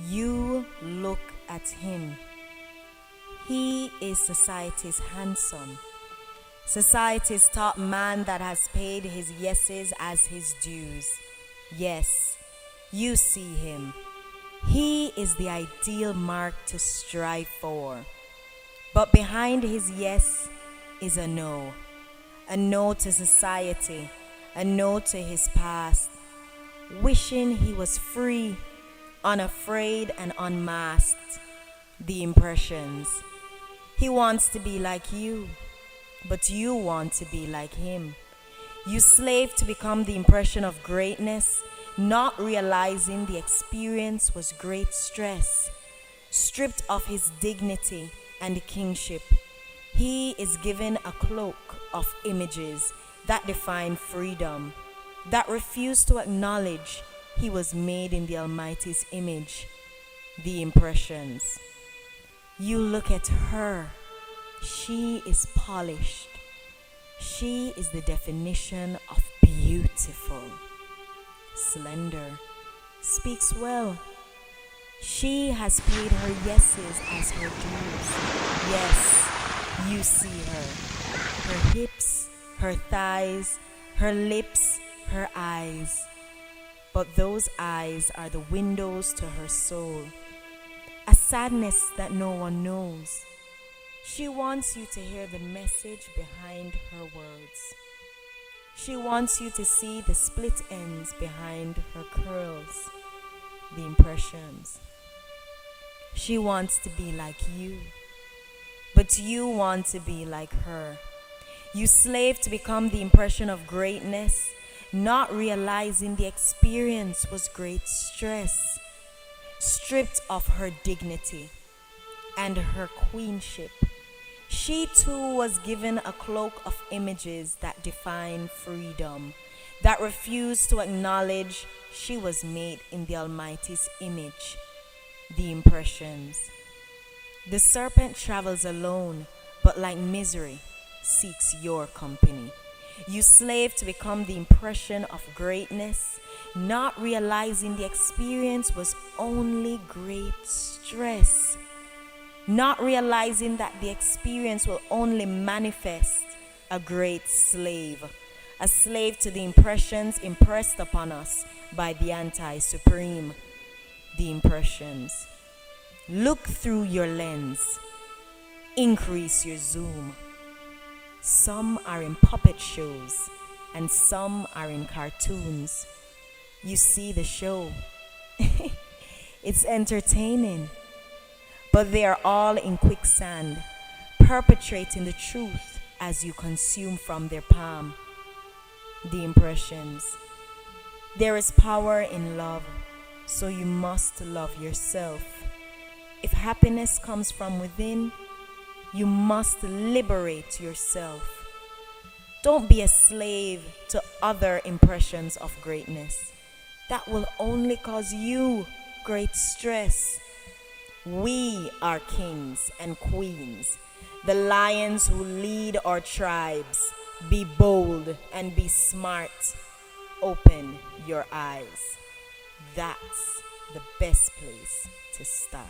You look at him. He is society's handsome, society's top man that has paid his yeses as his dues. Yes, you see him. He is the ideal mark to strive for. But behind his yes is a no. A no to society, a no to his past. Wishing he was free, unafraid and unmasked. The impressions. He wants to be like you, but you want to be like him. You slave to become the impression of greatness, not realizing the experience was great stress. Stripped of his dignity and kingship, he is given a cloak of images that define freedom, that refuse to acknowledge he was made in the Almighty's image. The impressions. You look at her. She is polished. She is the definition of beautiful. Slender. Speaks well. She has paid her yeses as her dues. Yes, you see her. Her hips, her thighs, her lips, her eyes. But those eyes are the windows to her soul. A sadness that no one knows. She wants you to hear the message behind her words. She wants you to see the split ends behind her curls, the impressions. She wants to be like you, but you want to be like her. You slave to become the impression of greatness, not realizing the experience was great stress. Stripped of her dignity and her queenship, she too was given a cloak of images that define freedom, that refused to acknowledge she was made in the Almighty's image. The impressions. The serpent travels alone, but like misery, seeks your company. You slave to become the impression of greatness, not realizing the experience was only great stress. Not realizing that the experience will only manifest a great slave. A slave to the impressions impressed upon us by the anti-supreme. The impressions. Look through your lens. Increase your zoom. Some are in puppet shows and some are in cartoons. You see the show. It's entertaining. But they are all in quicksand, perpetrating the truth as you consume from their palm. The impressions. There is power in love, so you must love yourself. If happiness comes from within, you must liberate yourself. Don't be a slave to other impressions of greatness. That will only cause you great stress. We are kings and queens, the lions who lead our tribes. Be bold and be smart. Open your eyes. That's the best place to start.